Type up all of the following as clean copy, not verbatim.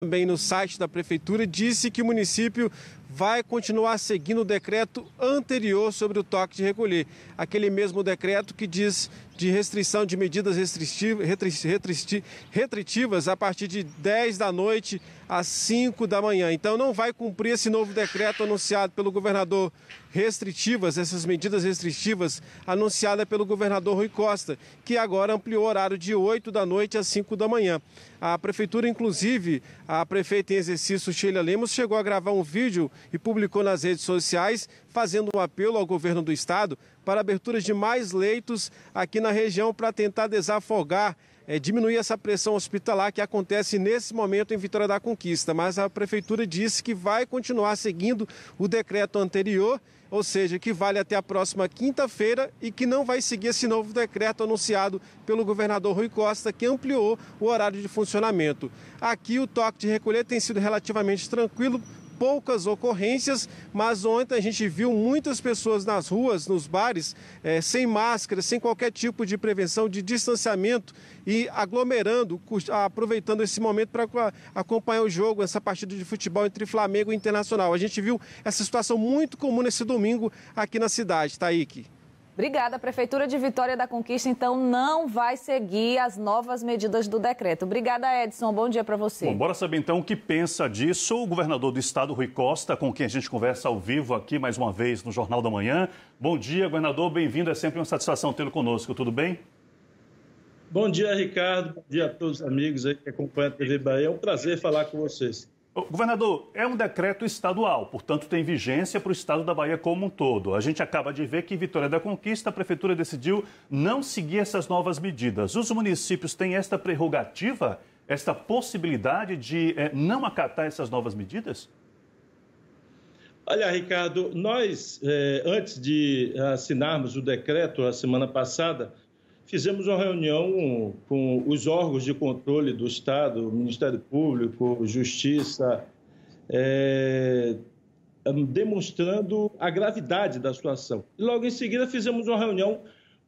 Também no site da Prefeitura, disse que o município vai continuar seguindo o decreto anterior sobre o toque de recolher. Aquele mesmo decreto que diz de restrição de medidas restritivas a partir de 10 da noite às 5 da manhã. Então não vai cumprir esse novo decreto anunciado pelo governador essas medidas restritivas anunciadas pelo governador Rui Costa, que agora ampliou o horário de 8 da noite às 5 da manhã. A Prefeitura, inclusive, a prefeita em exercício, Sheila Lemos, chegou a gravar um vídeo e publicou nas redes sociais, fazendo um apelo ao governo do estado para a abertura de mais leitos aqui na região para tentar desafogar, diminuir essa pressão hospitalar que acontece nesse momento em Vitória da Conquista. Mas a Prefeitura disse que vai continuar seguindo o decreto anterior, ou seja, que vale até a próxima quinta-feira e que não vai seguir esse novo decreto anunciado pelo governador Rui Costa, que ampliou o horário de funcionamento. Aqui o toque de recolher tem sido relativamente tranquilo, poucas ocorrências, mas ontem a gente viu muitas pessoas nas ruas, nos bares, sem máscara, sem qualquer tipo de prevenção, de distanciamento e aglomerando, aproveitando esse momento para acompanhar o jogo, essa partida de futebol entre Flamengo e Internacional. A gente viu essa situação muito comum nesse domingo aqui na cidade, Taíque. Obrigada. A Prefeitura de Vitória da Conquista, então, não vai seguir as novas medidas do decreto. Obrigada, Edson. Bom dia para você. Bom, bora saber, então, o que pensa disso o governador do estado, Rui Costa, com quem a gente conversa ao vivo aqui, mais uma vez, no Jornal da Manhã. Bom dia, governador. Bem-vindo. É sempre uma satisfação tê-lo conosco. Tudo bem? Bom dia, Ricardo. Bom dia a todos os amigos aí que acompanham a TV Bahia. É um prazer falar com vocês. Governador, é um decreto estadual, portanto tem vigência para o estado da Bahia como um todo. A gente acaba de ver que em Vitória da Conquista a Prefeitura decidiu não seguir essas novas medidas. Os municípios têm esta prerrogativa, esta possibilidade de não acatar essas novas medidas? Olha, Ricardo, nós, antes de assinarmos o decreto a semana passada, fizemos uma reunião com os órgãos de controle do Estado, Ministério Público, Justiça, demonstrando a gravidade da situação. E logo em seguida fizemos uma reunião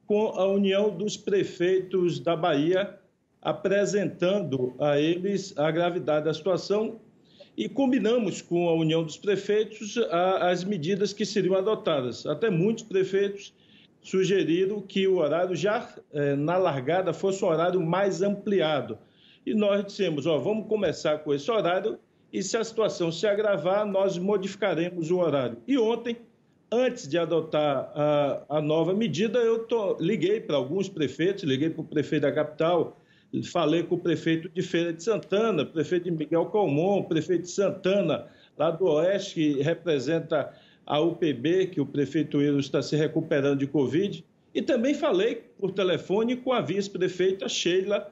com a União dos Prefeitos da Bahia, apresentando a eles a gravidade da situação e combinamos com a União dos Prefeitos as medidas que seriam adotadas. Até muitos prefeitos sugeriram que o horário já na largada fosse um horário mais ampliado. E nós dissemos, vamos começar com esse horário e se a situação se agravar, nós modificaremos o horário. E ontem, antes de adotar a nova medida, eu liguei para alguns prefeitos, liguei para o prefeito da capital, falei com o prefeito de Feira de Santana, prefeito de Miguel Calmon, prefeito de Santana, lá do Oeste, que representa a UPB, que o prefeito Eros está se recuperando de Covid, e também falei por telefone com a vice-prefeita Sheila,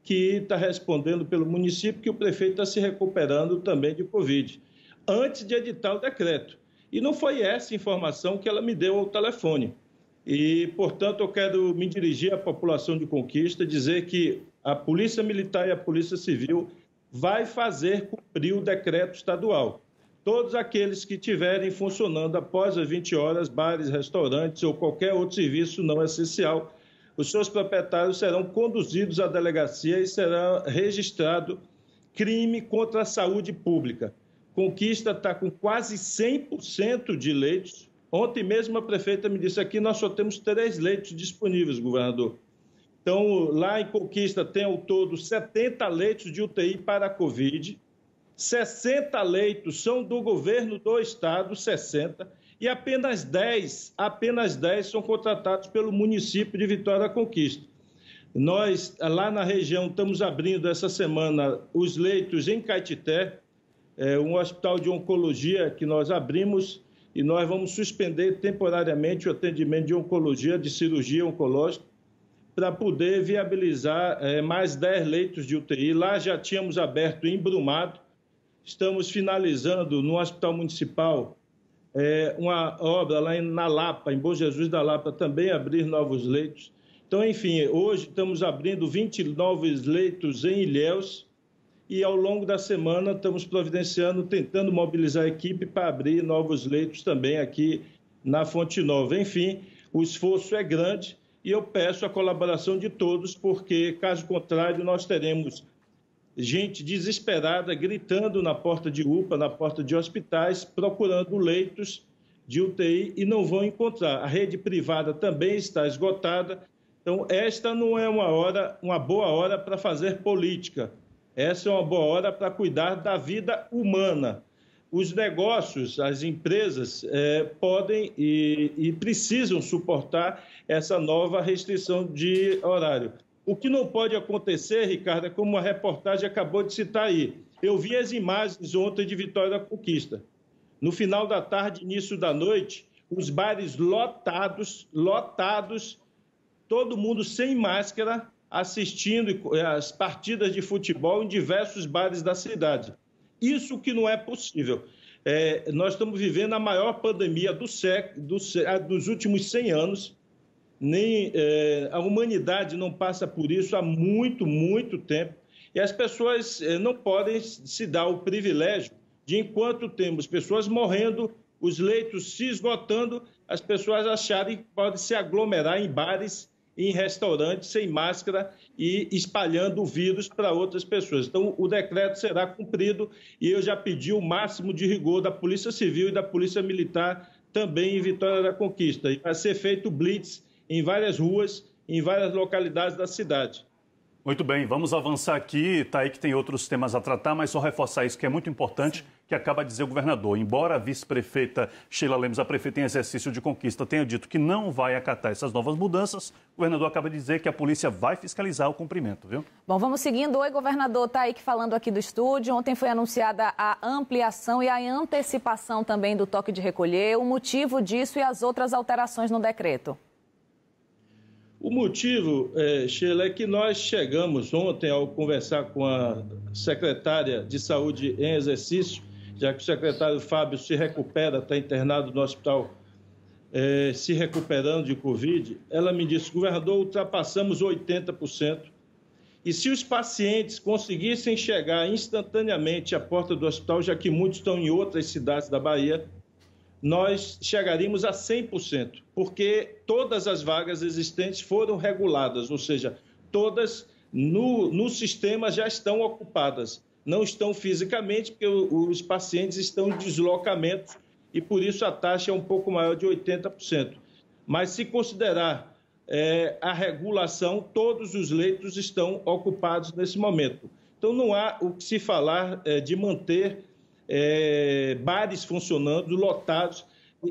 que está respondendo pelo município que o prefeito está se recuperando também de Covid, antes de editar o decreto. E não foi essa informação que ela me deu ao telefone. E, portanto, eu quero me dirigir à população de Conquista, dizer que a Polícia Militar e a Polícia Civil vai fazer cumprir o decreto estadual. Todos aqueles que estiverem funcionando após as 20 horas, bares, restaurantes ou qualquer outro serviço não essencial, os seus proprietários serão conduzidos à delegacia e será registrado crime contra a saúde pública. Conquista está com quase 100% de leitos. Ontem mesmo a prefeita me disse aqui, nós só temos 3 leitos disponíveis, governador. Então, lá em Conquista tem ao todo 70 leitos de UTI para a Covid, 60 leitos são do governo do estado, 60, e apenas 10 são contratados pelo município de Vitória da Conquista. Nós, lá na região, estamos abrindo essa semana os leitos em Caetité, um hospital de oncologia que nós abrimos, e nós vamos suspender temporariamente o atendimento de oncologia, de cirurgia oncológica, para poder viabilizar mais 10 leitos de UTI. Lá já tínhamos aberto em Brumado. Estamos finalizando no Hospital Municipal uma obra lá na Lapa, em Bom Jesus da Lapa, também abrir novos leitos. Então, enfim, hoje estamos abrindo 20 novos leitos em Ilhéus e ao longo da semana estamos providenciando, tentando mobilizar a equipe para abrir novos leitos também aqui na Fonte Nova. Enfim, o esforço é grande e eu peço a colaboração de todos, porque, caso contrário, nós teremos gente desesperada gritando na porta de UPA, na porta de hospitais, procurando leitos de UTI e não vão encontrar. A rede privada também está esgotada. Então, esta não é uma boa hora para fazer política. Essa é uma boa hora para cuidar da vida humana. Os negócios, as empresas podem e precisam suportar essa nova restrição de horário. O que não pode acontecer, Ricardo, é como a reportagem acabou de citar aí. Eu vi as imagens ontem de Vitória da Conquista. No final da tarde, início da noite, os bares lotados, todo mundo sem máscara, assistindo as partidas de futebol em diversos bares da cidade. Isso que não é possível. Nós estamos vivendo a maior pandemia dos últimos 100 anos. A humanidade não passa por isso há muito, muito tempo. E as pessoas não podem se dar o privilégio de, enquanto temos pessoas morrendo, os leitos se esgotando, as pessoas acharem que podem se aglomerar em bares, em restaurantes, sem máscara e espalhando o vírus para outras pessoas. Então, o decreto será cumprido e eu já pedi o máximo de rigor da Polícia Civil e da Polícia Militar também em Vitória da Conquista. E vai ser feito blitz em várias ruas, em várias localidades da cidade. Muito bem, vamos avançar aqui, tá aí que tem outros temas a tratar, mas só reforçar isso que é muito importante, que acaba de dizer o governador. Embora a vice-prefeita Sheila Lemos, a prefeita em exercício de Conquista, tenha dito que não vai acatar essas novas mudanças, o governador acaba de dizer que a polícia vai fiscalizar o cumprimento, viu? Bom, vamos seguindo. Oi, governador, tá aí falando aqui do estúdio. Ontem foi anunciada a ampliação e a antecipação também do toque de recolher, o motivo disso e as outras alterações no decreto. O motivo, Sheila, é que nós chegamos ontem ao conversar com a secretária de Saúde em exercício, já que o secretário Fábio se recupera, está internado no hospital, se recuperando de Covid. Ela me disse, governador, ultrapassamos 80%. E se os pacientes conseguissem chegar instantaneamente à porta do hospital, já que muitos estão em outras cidades da Bahia, nós chegaríamos a 100%, porque todas as vagas existentes foram reguladas, ou seja, todas no sistema já estão ocupadas. Não estão fisicamente, porque os pacientes estão em deslocamentos e, por isso, a taxa é um pouco maior de 80%. Mas, se considerar a regulação, todos os leitos estão ocupados nesse momento. Então, não há o que se falar de manter bares funcionando, lotados.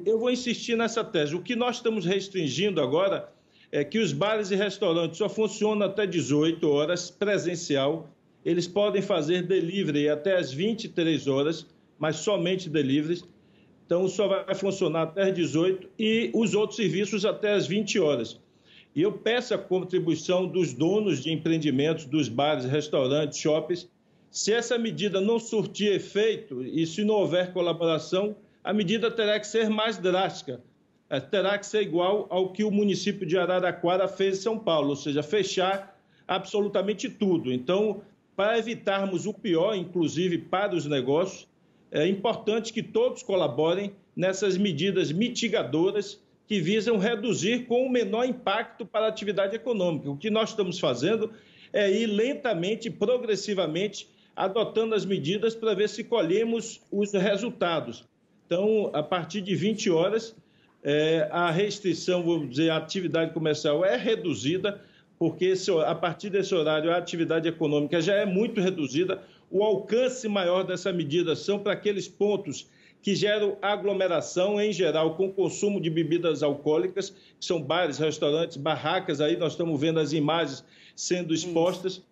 Eu vou insistir nessa tese. O que nós estamos restringindo agora é que os bares e restaurantes só funcionam até 18 horas, presencial. Eles podem fazer delivery até as 23 horas, mas somente delivery. Então, só vai funcionar até as 18 e os outros serviços até as 20 horas. E eu peço a contribuição dos donos de empreendimentos, dos bares, restaurantes, shoppings. Se essa medida não surtir efeito e se não houver colaboração, a medida terá que ser mais drástica. Terá que ser igual ao que o município de Araraquara fez em São Paulo, ou seja, fechar absolutamente tudo. Então, para evitarmos o pior, inclusive para os negócios, é importante que todos colaborem nessas medidas mitigadoras que visam reduzir com o menor impacto para a atividade econômica. O que nós estamos fazendo é ir lentamente, progressivamente, adotando as medidas para ver se colhemos os resultados. Então, a partir de 20 horas, a restrição, vamos dizer, a atividade comercial é reduzida, porque a partir desse horário a atividade econômica já é muito reduzida. O alcance maior dessa medida são para aqueles pontos que geram aglomeração, em geral, com consumo de bebidas alcoólicas, que são bares, restaurantes, barracas, aí nós estamos vendo as imagens sendo expostas.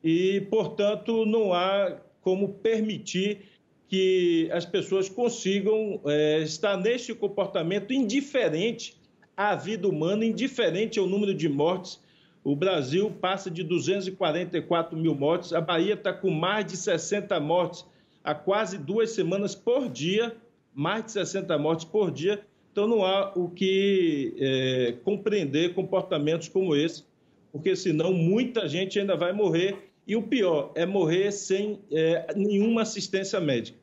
E, portanto, não há como permitir que as pessoas consigam estar neste comportamento indiferente à vida humana, indiferente ao número de mortes. O Brasil passa de 244 mil mortes, a Bahia está com mais de 60 mortes há quase 2 semanas por dia, mais de 60 mortes por dia. Então, não há o que compreender comportamentos como esse, porque senão muita gente ainda vai morrer. E o pior é morrer sem nenhuma assistência médica.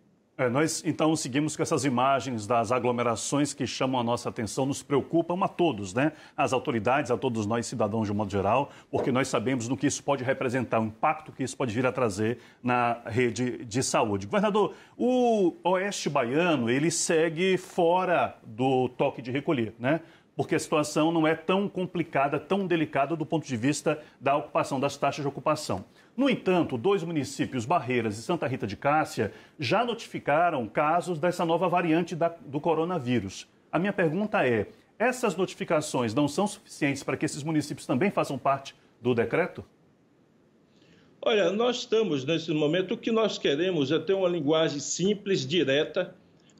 Nós, então, seguimos com essas imagens das aglomerações que chamam a nossa atenção, nos preocupam a todos, né? As autoridades, a todos nós, cidadãos de um modo geral, porque nós sabemos no que isso pode representar, o impacto que isso pode vir a trazer na rede de saúde. Governador, o Oeste Baiano, ele segue fora do toque de recolher, né? Porque a situação não é tão complicada, tão delicada do ponto de vista da ocupação, das taxas de ocupação. No entanto, 2 municípios, Barreiras e Santa Rita de Cássia, já notificaram casos dessa nova variante do coronavírus. A minha pergunta é, essas notificações não são suficientes para que esses municípios também façam parte do decreto? Olha, nós estamos, nesse momento, o que nós queremos é ter uma linguagem simples, direta,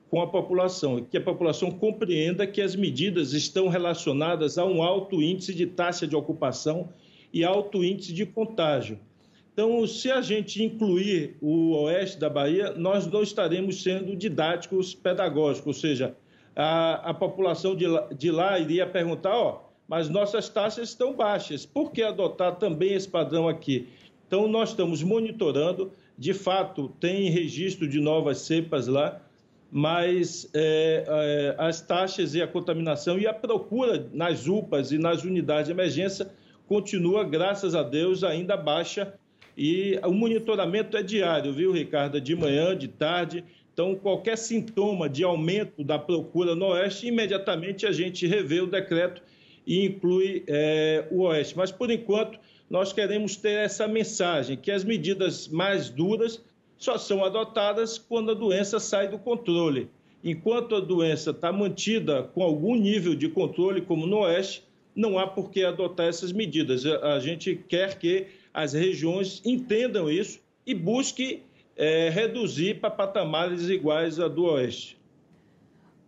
com a população, que a população compreenda que as medidas estão relacionadas a um alto índice de taxa de ocupação e alto índice de contágio. Então, se a gente incluir o oeste da Bahia, nós não estaremos sendo didáticos pedagógicos, ou seja, a população de lá iria perguntar, mas nossas taxas estão baixas, por que adotar também esse padrão aqui? Então, nós estamos monitorando, de fato, tem registro de novas cepas lá, mas as taxas e a contaminação e a procura nas UPAs e nas unidades de emergência continua, graças a Deus, ainda baixa. E o monitoramento é diário, viu, Ricardo? De manhã, de tarde. Então, qualquer sintoma de aumento da procura no Oeste, imediatamente a gente revê o decreto e inclui o Oeste. Mas, por enquanto, nós queremos ter essa mensagem, que as medidas mais duras só são adotadas quando a doença sai do controle. Enquanto a doença está mantida com algum nível de controle, como no Oeste, não há por que adotar essas medidas. A gente quer que as regiões entendam isso e busquem reduzir para patamares iguais a do Oeste.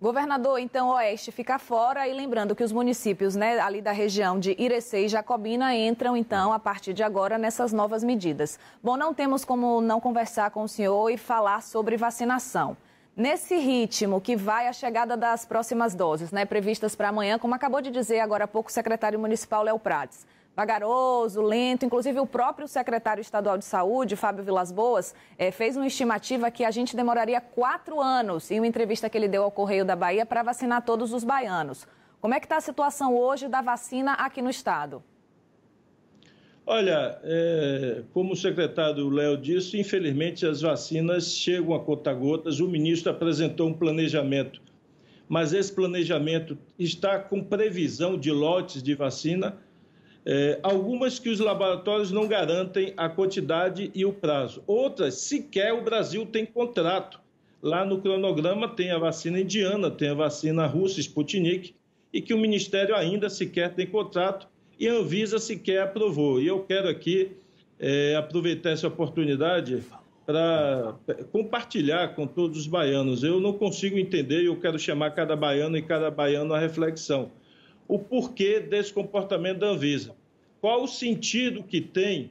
Governador, então o Oeste fica fora e lembrando que os municípios, né, ali da região de Irecê e Jacobina entram, então, a partir de agora nessas novas medidas. Bom, não temos como não conversar com o senhor e falar sobre vacinação. Nesse ritmo que vai a chegada das próximas doses, né, previstas para amanhã, como acabou de dizer agora há pouco o secretário municipal Léo Prates, vagaroso, lento, inclusive o próprio secretário estadual de saúde, Fábio Vilas Boas, fez uma estimativa que a gente demoraria 4 anos, em uma entrevista que ele deu ao Correio da Bahia, para vacinar todos os baianos. Como é que está a situação hoje da vacina aqui no estado? Olha, como o secretário Léo disse, infelizmente as vacinas chegam a conta-gotas. O ministro apresentou um planejamento, mas esse planejamento está com previsão de lotes de vacina, algumas que os laboratórios não garantem a quantidade e o prazo. Outras, sequer o Brasil tem contrato. Lá no cronograma tem a vacina indiana, tem a vacina russa, Sputnik, e que o Ministério ainda sequer tem contrato e a Anvisa sequer aprovou. E eu quero aqui aproveitar essa oportunidade para compartilhar com todos os baianos. Eu não consigo entender e eu quero chamar cada baiano e cada baiano à reflexão. O porquê desse comportamento da Anvisa. Qual o sentido que tem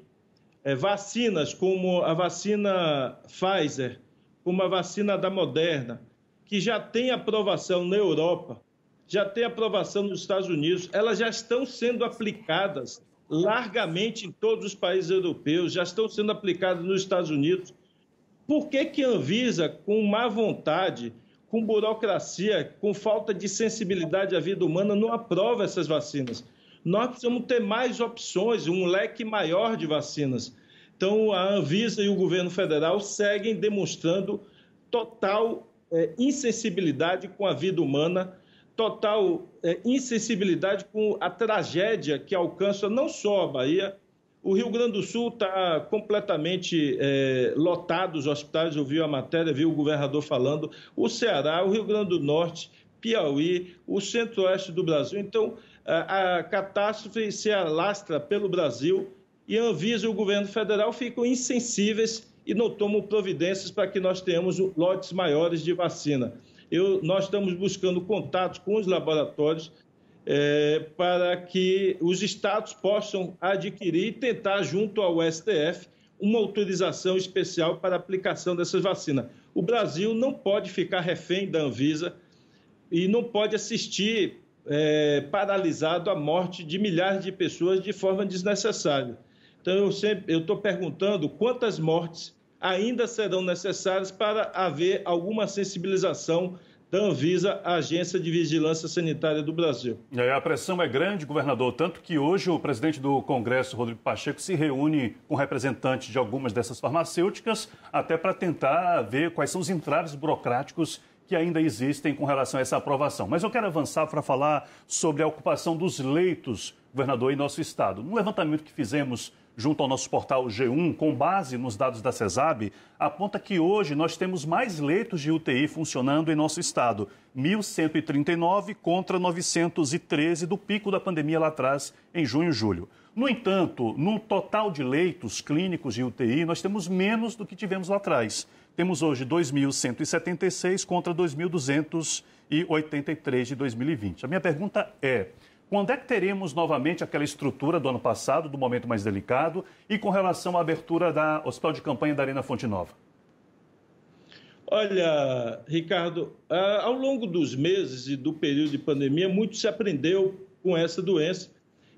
vacinas como a vacina Pfizer, como a vacina da Moderna, que já tem aprovação na Europa, já tem aprovação nos Estados Unidos, elas já estão sendo aplicadas largamente em todos os países europeus, já estão sendo aplicadas nos Estados Unidos. Por que a Anvisa, com má vontade, com burocracia, com falta de sensibilidade à vida humana, não aprova essas vacinas? Nós precisamos ter mais opções, um leque maior de vacinas. Então, a Anvisa e o governo federal seguem demonstrando total insensibilidade com a vida humana, total insensibilidade com a tragédia que alcança não só a Bahia. O Rio Grande do Sul está completamente lotado, os hospitais, eu vi a matéria, vi o governador falando, o Ceará, o Rio Grande do Norte, Piauí, o centro-oeste do Brasil. Então, a catástrofe se alastra pelo Brasil e a Anvisa e o governo federal ficam insensíveis e não tomam providências para que nós tenhamos lotes maiores de vacina. Nós estamos buscando contatos com os laboratórios para que os estados possam adquirir e tentar, junto ao STF, uma autorização especial para a aplicação dessas vacinas. O Brasil não pode ficar refém da Anvisa e não pode assistir paralisado a morte de milhares de pessoas de forma desnecessária. Então, eu estou perguntando quantas mortes ainda serão necessárias para haver alguma sensibilização da Anvisa, a Agência de Vigilância Sanitária do Brasil. E aí a pressão é grande, governador, tanto que hoje o presidente do Congresso, Rodrigo Pacheco, se reúne com representantes de algumas dessas farmacêuticas, até para tentar ver quais são os entraves burocráticos que ainda existem com relação a essa aprovação. Mas eu quero avançar para falar sobre a ocupação dos leitos, governador, em nosso estado. No levantamento que fizemos junto ao nosso portal G1, com base nos dados da CESAB, aponta que hoje nós temos mais leitos de UTI funcionando em nosso estado. 1.139 contra 913 do pico da pandemia lá atrás, em junho e julho. No entanto, no total de leitos clínicos de UTI, nós temos menos do que tivemos lá atrás. Temos hoje 2.176 contra 2.283 de 2020. A minha pergunta é: quando é que teremos novamente aquela estrutura do ano passado, do momento mais delicado, e com relação à abertura da Hospital de Campanha da Arena Fonte Nova? Olha, Ricardo, ao longo dos meses e do período de pandemia, muito se aprendeu com essa doença.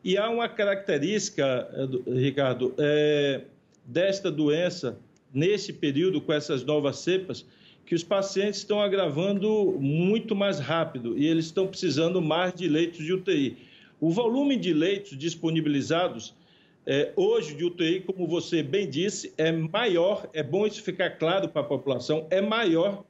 E há uma característica, Ricardo, desta doença, nesse período, com essas novas cepas, que os pacientes estão agravando muito mais rápido e eles estão precisando mais de leitos de UTI. O volume de leitos disponibilizados hoje de UTI, como você bem disse, é maior, é bom isso ficar claro para a população, é maior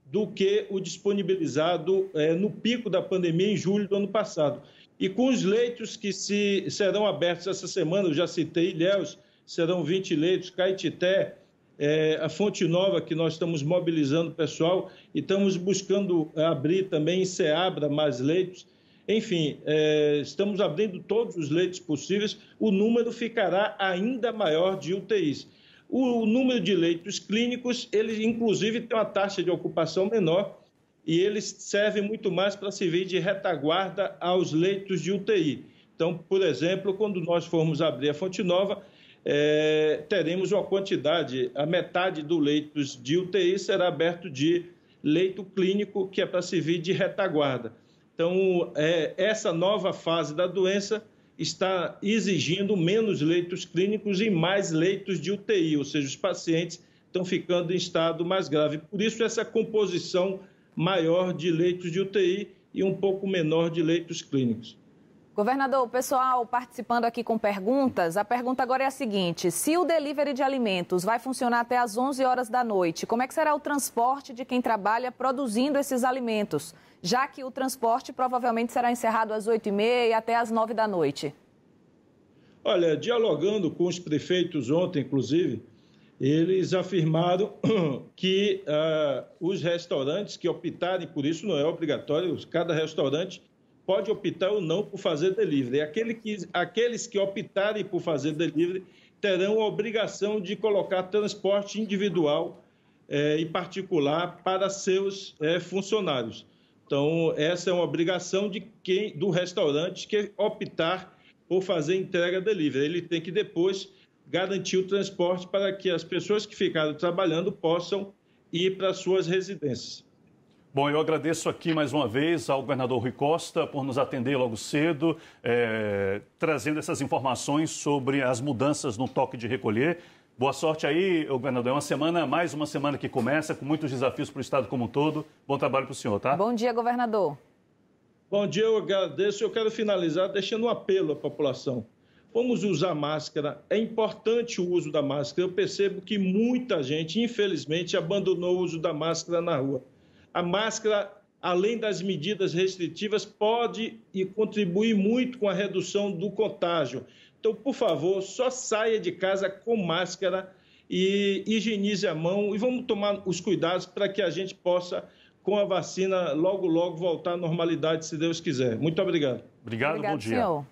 do que o disponibilizado no pico da pandemia em julho do ano passado. E com os leitos que serão abertos essa semana, eu já citei Ilhéus, serão 20 leitos, Caetité, a Fonte Nova, que nós estamos mobilizando o pessoal e estamos buscando abrir também em Ceabra mais leitos. Enfim, estamos abrindo todos os leitos possíveis, o número ficará ainda maior de UTIs. O número de leitos clínicos, eles inclusive têm uma taxa de ocupação menor e eles servem muito mais para servir de retaguarda aos leitos de UTI. Então, por exemplo, quando nós formos abrir a Fonte Nova, teremos uma quantidade, a metade dos leitos de UTI será aberto de leito clínico, que é para servir de retaguarda. Então, essa nova fase da doença está exigindo menos leitos clínicos e mais leitos de UTI, ou seja, os pacientes estão ficando em estado mais grave. Por isso, essa composição maior de leitos de UTI e um pouco menor de leitos clínicos. Governador, o pessoal participando aqui com perguntas, a pergunta agora é a seguinte: se o delivery de alimentos vai funcionar até às 11 horas da noite, como é que será o transporte de quem trabalha produzindo esses alimentos? Já que o transporte provavelmente será encerrado às 8h30 até às 9 da noite. Olha, dialogando com os prefeitos ontem, inclusive, eles afirmaram que os restaurantes que optarem por isso, não é obrigatório, cada restaurante pode optar ou não por fazer delivery. Aqueles que optarem por fazer delivery terão a obrigação de colocar transporte individual e particular para seus funcionários. Então, essa é uma obrigação do restaurante que optar por fazer entrega delivery. Ele tem que depois garantir o transporte para que as pessoas que ficaram trabalhando possam ir para suas residências. Bom, eu agradeço aqui mais uma vez ao governador Rui Costa por nos atender logo cedo, trazendo essas informações sobre as mudanças no toque de recolher. Boa sorte aí, governador. É mais uma semana que começa, com muitos desafios para o estado como um todo. Bom trabalho para o senhor, tá? Bom dia, governador. Bom dia, eu agradeço. Eu quero finalizar deixando um apelo à população. Vamos usar máscara. É importante o uso da máscara. Eu percebo que muita gente, infelizmente, abandonou o uso da máscara na rua. A máscara, além das medidas restritivas, pode e contribuir muito com a redução do contágio. Então, por favor, só saia de casa com máscara e higienize a mão e vamos tomar os cuidados para que a gente possa, com a vacina, logo, logo voltar à normalidade, se Deus quiser. Muito obrigado. Obrigado, bom dia. Senhor.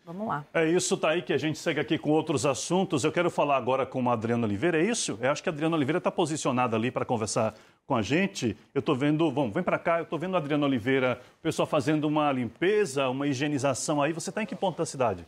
Vamos lá. É isso, tá aí que a gente segue aqui com outros assuntos. Eu quero falar agora com a Adriana Oliveira, é isso? Eu acho que a Adriana Oliveira está posicionada ali para conversar com a gente. Eu estou vendo, vem para cá, eu estou vendo a Adriana Oliveira, o pessoal fazendo uma limpeza, uma higienização aí. Você está em que ponto da cidade?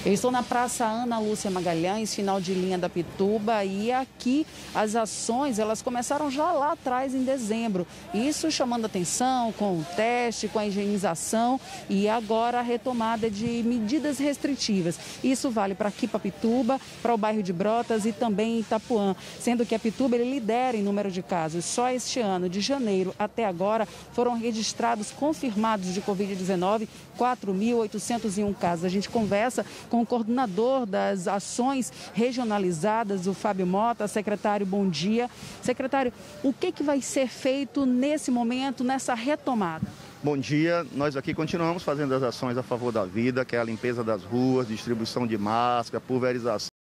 Eu estou na Praça Ana Lúcia Magalhães, final de linha da Pituba, e aqui as ações elas começaram já lá atrás, em dezembro. Isso chamando atenção com o teste, com a higienização e agora a retomada de medidas restritivas. Isso vale para aqui, para Pituba, para o bairro de Brotas e também Itapuã, sendo que a Pituba ele lidera em número de casos. Só este ano, de janeiro até agora, foram registrados confirmados de Covid-19 4.801 casos. A gente conversa com o coordenador das ações regionalizadas, o Fábio Mota. Secretário, bom dia. Secretário, o que vai ser feito nesse momento, nessa retomada? Bom dia, nós aqui continuamos fazendo as ações a favor da vida, que é a limpeza das ruas, distribuição de máscara, pulverização.